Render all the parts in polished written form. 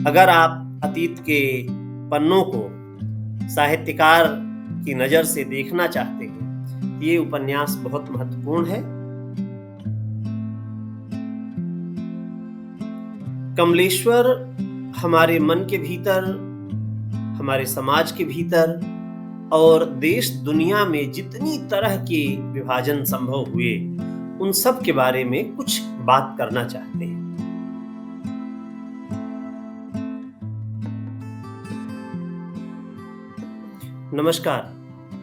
अगर आप अतीत के पन्नों को साहित्यकार की नज़र से देखना चाहते हैं, ये उपन्यास बहुत महत्वपूर्ण है। कमलेश्वर हमारे मन के भीतर, हमारे समाज के भीतर और देश दुनिया में जितनी तरह के विभाजन संभव हुए, उन सब के बारे में कुछ बात करना चाहते हैं। नमस्कार,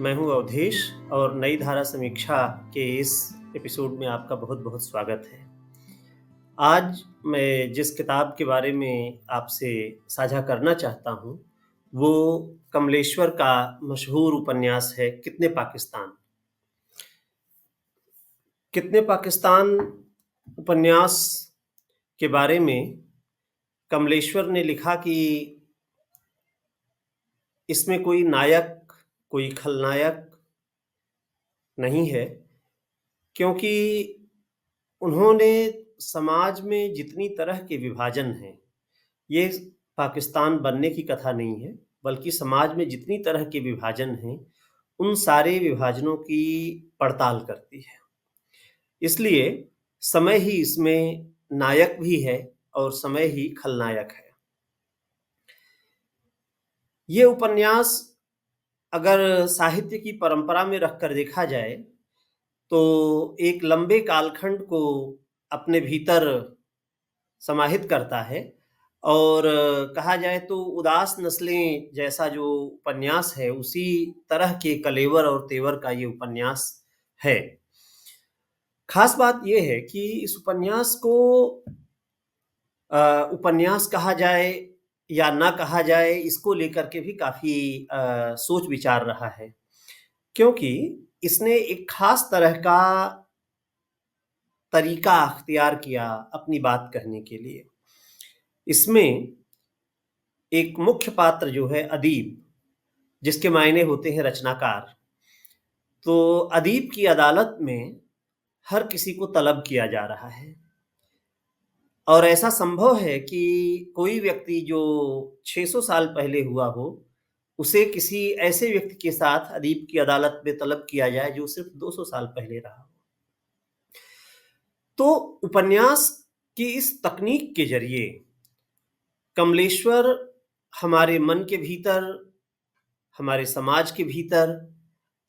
मैं हूं अवधेश और नई धारा समीक्षा के इस एपिसोड में आपका बहुत-बहुत स्वागत है। आज मैं जिस किताब के बारे में आपसे साझा करना चाहता हूं, वो कमलेश्वर का मशहूर उपन्यास है कितने पाकिस्तान। कितने पाकिस्तान उपन्यास के बारे में कमलेश्वर ने लिखा कि इसमें कोई नायक, कोई खलनायक नहीं है, क्योंकि उन्होंने समाज में जितनी तरह के विभाजन हैं, ये पाकिस्तान बनने की कथा नहीं है, बल्कि समाज में जितनी तरह के विभाजन हैं, उन सारे विभाजनों की पड़ताल करती है। इसलिए समय ही इसमें नायक भी है और समय ही खलनायक है। ये उपन्यास अगर साहित्य की परंपरा में रखकर देखा जाए, तो एक लंबे कालखंड को अपने भीतर समाहित करता है और कहा जाए तो उदास नस्लें जैसा जो उपन्यास है, उसी तरह के कलेवर और तेवर का ये उपन्यास है। खास बात ये है कि इस उपन्यास को उपन्यास कहा जाए या ना कहा जाए, इसको लेकर के भी काफ़ी सोच विचार रहा है, क्योंकि इसने एक खास तरह का तरीका अख्तियार किया अपनी बात कहने के लिए। इसमें एक मुख्य पात्र जो है अदीब, जिसके मायने होते हैं रचनाकार। तो अदीब की अदालत में हर किसी को तलब किया जा रहा है और ऐसा संभव है कि कोई व्यक्ति जो 600 साल पहले हुआ हो, उसे किसी ऐसे व्यक्ति के साथ अदीब की अदालत में तलब किया जाए जो सिर्फ 200 साल पहले रहा हो। तो उपन्यास की इस तकनीक के ज़रिए कमलेश्वर हमारे मन के भीतर, हमारे समाज के भीतर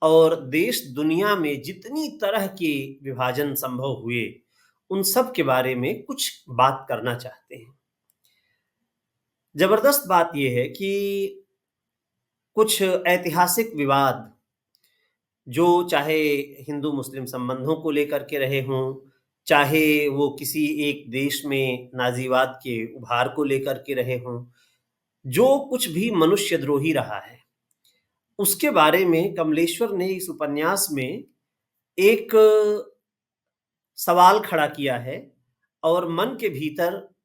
और देश दुनिया में जितनी तरह के विभाजन संभव हुए, उन सब के बारे में कुछ बात करना चाहते हैं। ज़बरदस्त बात ये है कि कुछ ऐतिहासिक विवाद, जो चाहे हिंदू-मुस्लिम संबंधों को लेकर के रहे हों, चाहे वो किसी एक देश में नाज़ीवाद के उभार को लेकर के रहे हों, जो कुछ भी मनुष्यद्रोही रहा है, उसके बारे में कमलेश्वर ने इस उपन्यास में एक सवाल खड़ा किया है और मन के भीतर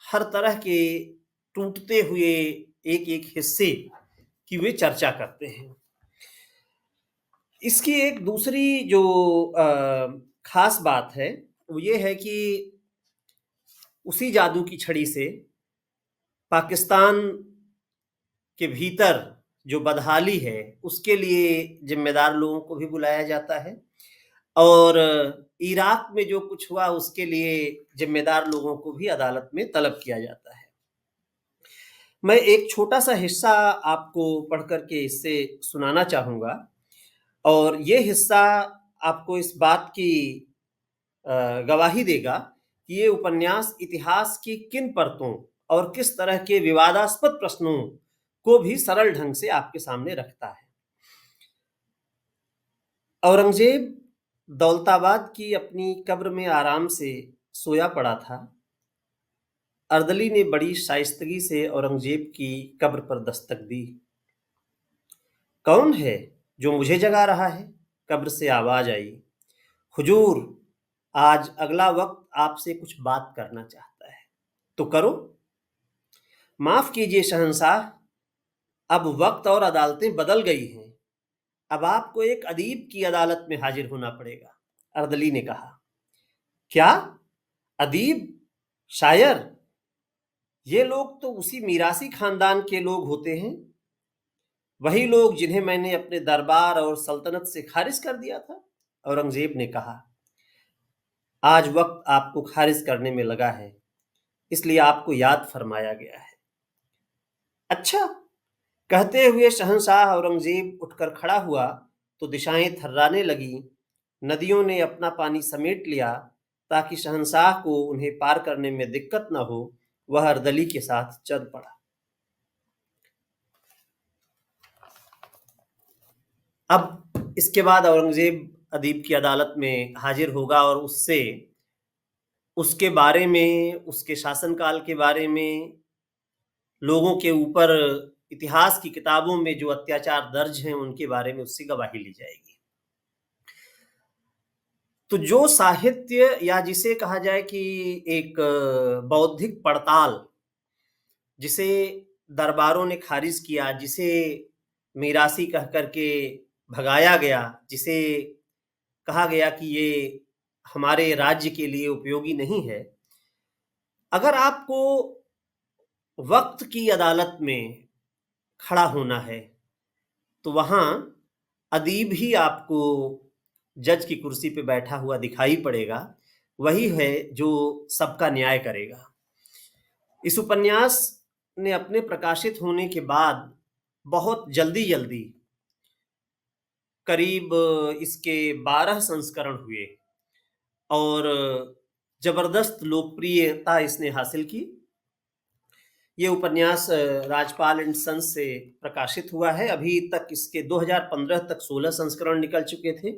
हर तरह के टूटते हुए एक-एक हिस्से की वे चर्चा करते हैं। इसकी एक दूसरी जो ख़ास बात है, वो ये है कि उसी जादू की छड़ी से पाकिस्तान के भीतर जो बदहाली है, उसके लिए ज़िम्मेदार लोगों को भी बुलाया जाता है और इराक में जो कुछ हुआ, उसके लिए ज़िम्मेदार लोगों को भी अदालत में तलब किया जाता है। मैं एक छोटा-सा हिस्सा आपको पढ़ कर के इससे सुनाना चाहूँगा और ये हिस्सा आपको इस बात की गवाही देगा कि ये उपन्यास इतिहास की किन परतों और किस तरह के विवादास्पद प्रश्नों को भी सरल ढंग से आपके सामने रखता है। औरंगज़ेब दौलताबाद की अपनी कब्र में आराम से सोया पड़ा था। अर्दली ने बड़ी शाइस्तगी से औरंगज़ेब की कब्र पर दस्तक दी। कौन है जो मुझे जगा रहा है? कब्र से आवाज़ आई। हुजूर, आज अगला वक्त आपसे कुछ बात करना चाहता है। तो करो। माफ़ कीजिए शहंशाह, अब वक्त और अदालतें बदल गई हैं। अब आपको एक अदीब की अदालत में हाजिर होना पड़ेगा। अर्दली ने कहा। क्या? अदीब? शायर? ये लोग तो उसी मीरासी खानदान के लोग होते हैं, वही लोग जिन्हें मैंने अपने दरबार और सल्तनत से खारिज कर दिया था। औरंगजेब ने कहा, आज वक्त आपको खारिज करने में लगा है, इसलिए आपको याद फरमाया गया है। अच्छा, कहते हुए शहंशाह औरंगजेब उठकर खड़ा हुआ तो दिशाएं थर्राने लगी। नदियों ने अपना पानी समेट लिया ताकि शहंशाह को उन्हें पार करने में दिक्कत न हो। वह अर्दली के साथ चल पड़ा। अब इसके बाद औरंगजेब अदीब की अदालत में हाजिर होगा और उससे उसके बारे में, उसके शासनकाल के बारे में, लोगों के ऊपर इतिहास की किताबों में जो अत्याचार दर्ज हैं उनके बारे में उससे गवाही ली जाएगी। तो जो साहित्य या जिसे कहा जाए कि एक बौद्धिक पड़ताल, जिसे दरबारों ने खारिज किया, जिसे मीरासी कह करके भगाया गया, जिसे कहा गया कि ये हमारे राज्य के लिए उपयोगी नहीं है, अगर आपको वक्त की अदालत में खड़ा होना है तो वहां अदीब ही आपको जज की कुर्सी पे बैठा हुआ दिखाई पड़ेगा। वही है जो सबका न्याय करेगा। इस उपन्यास ने अपने प्रकाशित होने के बाद बहुत जल्दी जल्दी करीब इसके 12 संस्करण हुए और जबरदस्त लोकप्रियता इसने हासिल की। ये उपन्यास राजपाल एंड सन्स से प्रकाशित हुआ है। अभी तक इसके 2015 तक 16 संस्करण निकल चुके थे।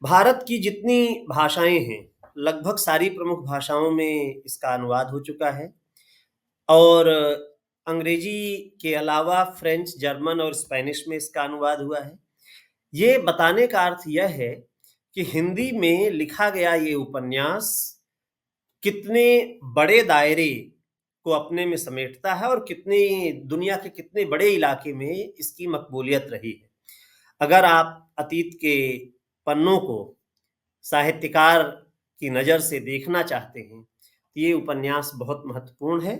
भारत की जितनी भाषाएं हैं, लगभग सारी प्रमुख भाषाओं में इसका अनुवाद हो चुका है और अंग्रेजी के अलावा फ्रेंच, जर्मन और स्पेनिश में इसका अनुवाद हुआ है। ये बताने का अर्थ यह है कि हिंदी में लिखा गया ये उपन्यास कितने बड़े दायरे को अपने में समेटता है और कितने दुनिया के कितने बड़े इलाके में इसकी मकबूलियत रही है। अगर आप अतीत के पन्नों को साहित्यकार की नज़र से देखना चाहते हैं तो ये उपन्यास बहुत महत्वपूर्ण है।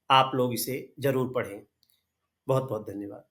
आप लोग इसे जरूर पढ़ें। बहुत बहुत धन्यवाद।